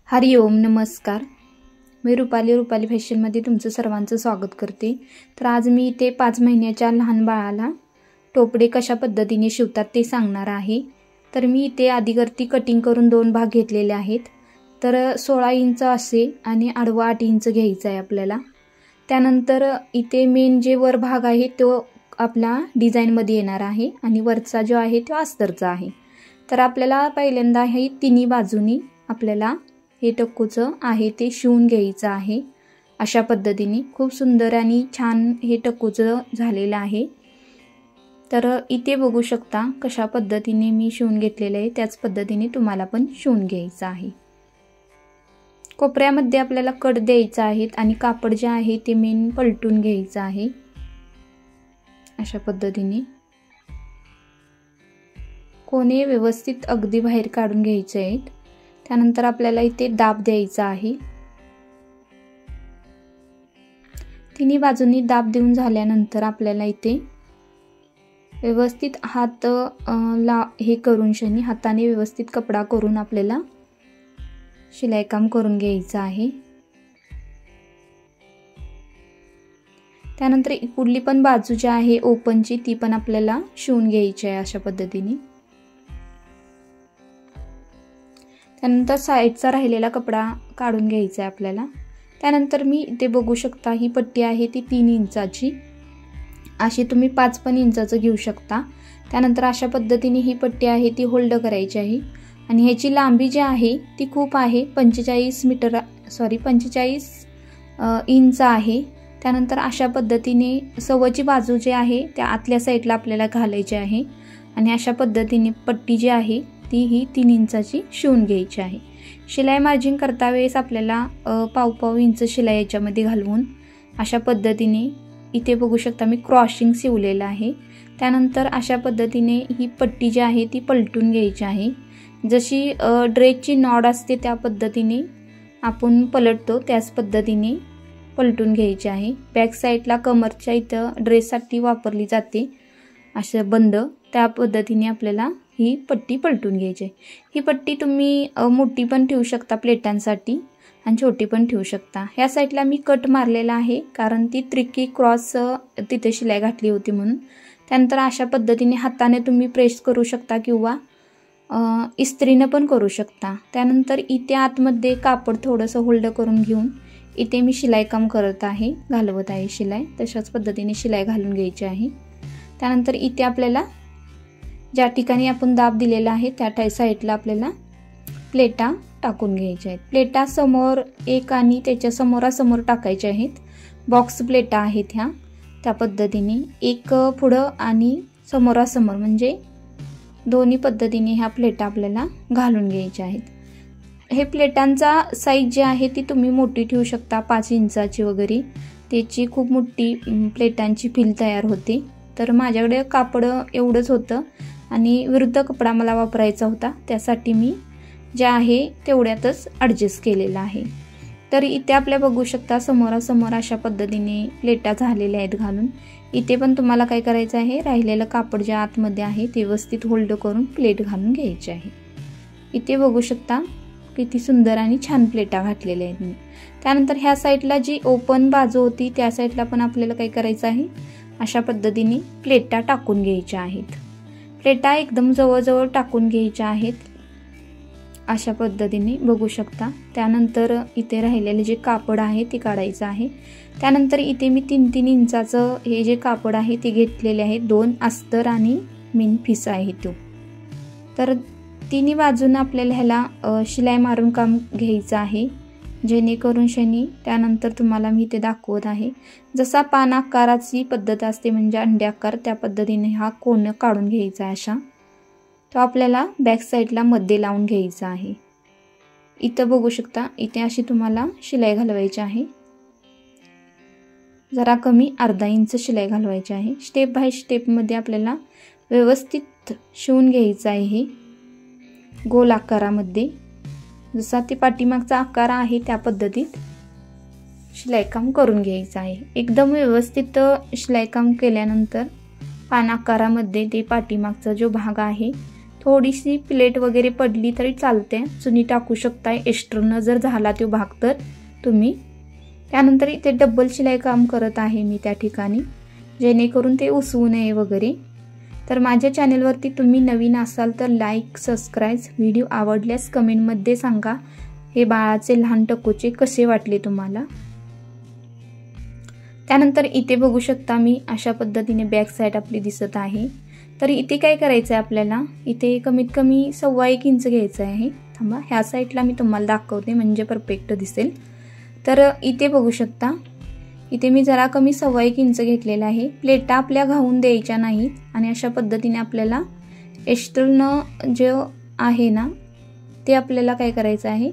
हरिओम नमस्कार। मी रुपाली फॅशनमध्ये तुमचं सर्वांचं स्वागत करते। तर आज मी इथे 5 महिन्याच्या लहान बाळाला टोपडे कशा पद्धतीने शिवतात ते सांगणार आहे। तर मी इथे आधीवरती कटिंग करून 2 भाग घेतलेले आहेत। तर 16 इंच असे आणि आडवा 8 इंच घ्यायचा आहे आपल्याला। त्यानंतर इथे मेन जे वर भाग आहे तो आपला डिझाइन मध्ये येणार आहे आणि वरचा जो आहे तो अस्तरचा आहे। तर आपल्याला पहिल्यांदा हे तिन्ही बाजूनी आपल्याला हे टक्कूचं आहे ते शिवून घ्यायचं आहे। अशा पद्धतीने खूप सुंदर आणि छान हे टक्कूचं झालेलं आहे। तर इथे बघू शकता कशा पद्धतीने मी शिवून घेतलेले आहे त्याच पद्धतीने तुम्हाला पण शिवून घ्यायचं आहे। कोपऱ्यामध्ये आपल्याला कट द्यायचा आहे आणि कापड जे आहे ते मेन पलटून घ्यायचं आहे। अशा पद्धतीने कोणे व्यवस्थित अगदी बाहेर काढून घ्यायचे आहेत। त्यानंतर आपल्याला इथे दाब द्यायचा आहे। तिन्ही बाजूंनी दाब देऊन झाल्यानंतर आपल्याला इथे व्यवस्थित हात हे करून शनी हाताने व्यवस्थित कपडा करून आपल्याला शिलाई काम करून घ्यायचं आहे। त्यानंतर पुढली पण बाजू जी आहे ओपनची ती पण आपल्याला शिवून घ्यायची आहे अशा पद्धतीने। त्यानंतर साइडचा राहिलेला कपडा काढून घ्यायचा आहे आपल्याला। त्यानंतर मी इथे बघू शकता ही पट्टी आहे ती 3 इंचाची, अशी तुम्ही 5 पण इंचाचं घेऊ शकता। त्यानंतर अशा पद्धतीने ही पट्टी आहे ती होल्ड करायची आहे आणि ह्याची लांबी जी आहे ती खूप आहे 45 इंच आहे। त्यानंतर अशा पद्धतीने सव्वाची बाजू जी आहे त्या आतल्या साइडला आपल्याला घालायची आहे आणि अशा पद्धतीने पट्टी जी आहे ती ही 3 इंचाची शिवून घ्यायची आहे। शिलाई मार्जिन करता वेळेस आपल्याला पाव इंच शिलाई याच्यामध्ये घालवून अशा पद्धतीने इथे बघू शकता मी क्रॉसिंग शिवलेलं आहे। त्यानंतर अशा पद्धतीने ही पट्टी जी आहे ती पलटून घ्यायची आहे। जशी ड्रेसची नॉड असते त्या पद्धतीने आपण पलटतो त्याच पद्धतीने पलटून घ्यायची आहे। बॅक साइडला कमरच्या इथं ड्रेससाठी वापरली जाते असं बंद, त्या पद्धतीने आपल्याला ही पट्टी पलटून घ्यायची आहे। ही पट्टी तुम्ही मोठी पण ठेवू शकता प्लेटांसाठी आणि छोटी पण ठेवू शकता। ह्या साइडला मी कट मारलेला आहे कारण ती त्रिकी क्रॉस तिथे शिलाई घातली होती म्हणून। त्यानंतर अशा पद्धतीने हाताने तुम्ही प्रेस करू शकता किंवा इस्त्रीने पण करू शकता। त्यानंतर इथे आतमध्ये कापड थोडंसं होल्ड करून घेऊन इथे मी शिलाई काम करत आहे, घालवत आहे शिलाई। तशाच पद्धतीने शिलाई घालून घ्यायची आहे। त्यानंतर इथे आपल्याला ज्या ठिकाणी आपण दाब दिलेला आहे त्या साइडला आपल्याला प्लेटा टाकून घ्यायच्या आहेत। प्लेटा समोर एक आणि त्याच्या समोरासमोर टाकायच्या आहेत। बॉक्स प्लेटा आहेत ह्या, त्या पद्धतीने एक पुढं आणि समोरासमोर म्हणजे दोन्ही पद्धतीने ह्या प्लेटा आपल्याला घालून घ्यायच्या आहेत। हे प्लेटांचा साईज जी आहे ती तुम्ही मोठी ठेवू शकता 5 इंचाची वगैरे, त्याची खूप मोठी प्लेटांची फील तयार होते। तर माझ्याकडे कापड एवढंच होतं आणि विरुद्ध कपडा मला वापरायचा होता, त्यासाठी मी जे आहे तेवढ्यातच ॲडजस्ट केलेला आहे। तर इथे आपल्या बघू शकता समोरासमोर अशा पद्धतीने प्लेटा झालेल्या आहेत घालून। इथे पण तुम्हाला काय करायचं आहे, राहिलेलं कापड जे आतमध्ये आहे ते व्यवस्थित होल्ड करून प्लेट घालून घ्यायची आहे। इथे बघू शकता किती सुंदर आणि छान प्लेटा घातलेल्या आहेत मी। त्यानंतर ह्या साईडला जी ओपन बाजू होती त्या साईडला पण आपल्याला काय करायचं आहे, अशा पद्धतीने प्लेटा टाकून घ्यायच्या आहेत। प्लेटा एकदम जवळ टाकून घ्यायच्या आहेत अशा पद्धतीने बघू शकता। त्यानंतर इथे राहिलेले जे कापड आहे ते काढायचं आहे। त्यानंतर इथे मी 3 इंचाचं हे जे कापड आहे ते घेतलेले आहे, 2 अस्तर आणि मेन पीस आहे तो। तर तिन्ही बाजूंना आपल्याला ह्याला शिलाई मारून काम घ्यायचं आहे जेणेकरून शनी। त्यानंतर तुम्हाला मी इथे दाखवत आहे जसा पान आकाराची पद्धत असते म्हणजे अंडे आकार, त्या पद्धतीने हा कोन काढून घ्यायचा आहे अशा। तो आपल्याला बॅक साइडला मध्ये लावून घ्यायचा आहे। इथं बघू शकता इथे अशी तुम्हाला शिलाई घालवायची आहे, जरा कमी अर्धा इंच शिलाई घालवायची आहे। स्टेप बाय स्टेप मध्ये आपल्याला व्यवस्थित शिवून घ्यायचं आहे हे गोल आकारामध्ये, जसा ते पाठीमागचा आकार आहे त्या पद्धतीत शिलाई काम करून घ्यायचं आहे। एकदम व्यवस्थित शिलाई काम केल्यानंतर पान आकारामध्ये ते पाठीमागचा जो भाग आहे थोडीशी प्लेट वगैरे पडली तरी चालते, चुनी टाकू शकता एक्स्ट्रानं जर झाला तो भाग तर तुम्ही. त्यानंतर इथे डबल शिलाई काम करत आहे मी त्या ठिकाणी, जेणेकरून ते उसवू नये वगैरे. तर माझ्या चॅनलवरती तुम्ही नवीन असाल तर लाईक, सबस्क्राईब, व्हिडिओ आवडल्यास कमेंटमध्ये सांगा हे बाळाचे लहान टकोचे कसे वाटले तुम्हाला. त्यानंतर इथे बघू शकता मी अशा पद्धतीने बॅक साईड आपली दिसत आहे. तर इथे काय करायचं आहे आपल्याला, इथे कमीत कमी 1.25 इंच घ्यायचं आहे. थांबा, ह्या साईडला मी तुम्हाला दाखवते म्हणजे परफेक्ट दिसेल. तर इथे बघू शकता, इथे मी जरा कमी 1.25 इंच घेतलेला आहे. प्लेटा आपल्या घाऊन द्यायच्या नाहीत आणि अशा पद्धतीने आपल्याला एक्स्ट्रानं जे आहे ना ते आपल्याला काय करायचं आहे,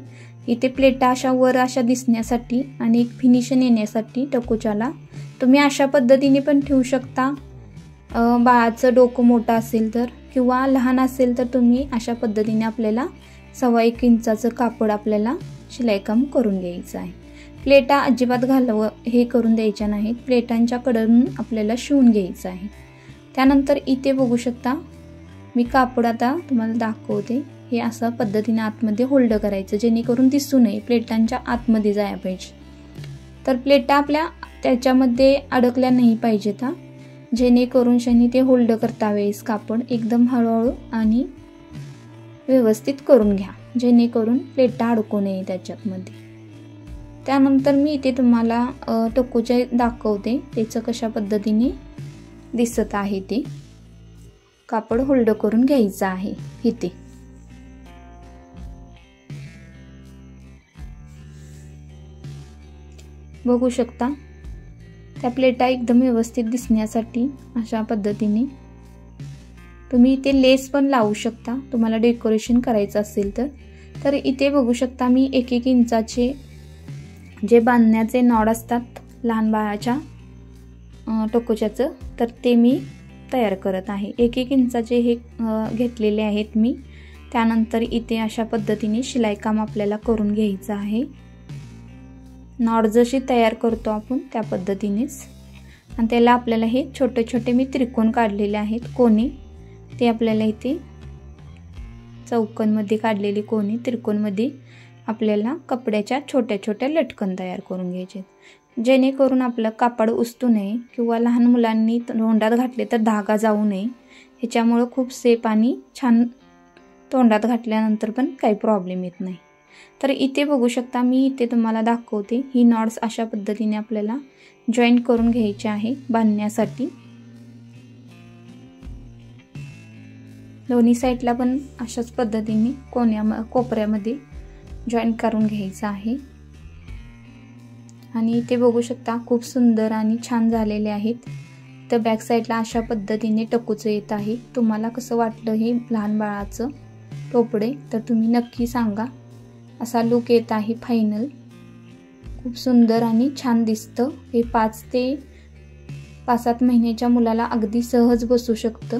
इथे प्लेटा अशा वर अशा दिसण्यासाठी आणि एक फिनिशन येण्यासाठी टकोच्याला तुम्ही अशा पद्धतीने पण ठेवू शकता. बाळाचं डोकं मोठं असेल तर किंवा लहान असेल तर तुम्ही अशा पद्धतीने आपल्याला 1.25 इंचाचं कापड आपल्याला शिलाईकाम करून घ्यायचं आहे. प्लेटा अजिबात हे करून द्यायच्या नाहीत, प्लेटांच्या कडेनं आपल्याला शिवून घ्यायचं आहे. त्यानंतर इथे बघू शकता मी कापड आता तुम्हाला दाखवते. हे अशा पद्धतीने आतमध्ये होल्ड करायचं जेणेकरून दिसू नये, प्लेटांच्या आतमध्ये जायला पाहिजे. तर प्लेटा आपल्या त्याच्यामध्ये अडकल्या नाही पाहिजेत हा, जेणेकरून शनी ते होल्ड करता वेळेस कापड एकदम हळूहळू आणि व्यवस्थित करून घ्या, जेणेकरून प्लेटा अडकू नये त्याच्यामध्ये. त्यानंतर मी इथे तुम्हाला टकोचे दाखवते त्याचं कशा पद्धतीने दिसत आहे. ते कापड होल्ड करून घ्यायचं आहे. इथे बघू शकता त्या प्लेटा एकदम व्यवस्थित दिसण्यासाठी अशा पद्धतीने तुम्ही इथे लेस पण लावू शकता तुम्हाला डेकोरेशन करायचं असेल तर. तर इथे बघू शकता मी 1-1 इंचाचे जे बांधण्याचे नॉड असतात लहान बाळाच्या टकोच्याचं, तर ते मी तयार करत आहे. 1-1 इंचाचे हे घेतलेले आहेत मी. त्यानंतर इथे अशा पद्धतीने शिलाईकाम आपल्याला करून घ्यायचं आहे. नॉड जशी तयार करतो आपण त्या पद्धतीनेच, आणि त्याला आपल्याला हे छोटे छोटे मी त्रिकोण काढलेले आहेत कोणी, ते आपल्याला इथे चौकोनमध्ये काढलेले कोणी त्रिकोणमध्ये आपल्याला कपड्याच्या छोट्या छोट्या लटकन तयार करून घ्यायचे, जेणेकरून आपलं कापड उसतू नये किंवा लहान मुलांनी तोंडात घातले तर धागा जाऊ नये. ह्याच्यामुळं खूप सेफ आणि छान तोंडात घातल्यानंतर पण काही प्रॉब्लेम येत नाही. तर इथे बघू शकता मी इथे तुम्हाला दाखवते ही नॉट्स अशा पद्धतीने आपल्याला जॉईन करून घ्यायचे आहे बांधण्यासाठी. दोन्ही साईडला पण अशाच पद्धतीने कोपऱ्यामध्ये जॉईन करून घ्यायचं आहे. आणि इथे बघू शकता खूप सुंदर आणि छान झालेले आहेत. तर बॅक साईडला अशा पद्धतीने टकोचं येत आहे. तुम्हाला कसं वाटलं हे लहान बाळाचं टोपडे तर तुम्ही नक्की सांगा. असा लुक येत आहे फायनल, खूप सुंदर आणि छान दिसतं. हे 5 ते 5-7 महिन्याच्या मुलाला अगदी सहज बसू शकतं.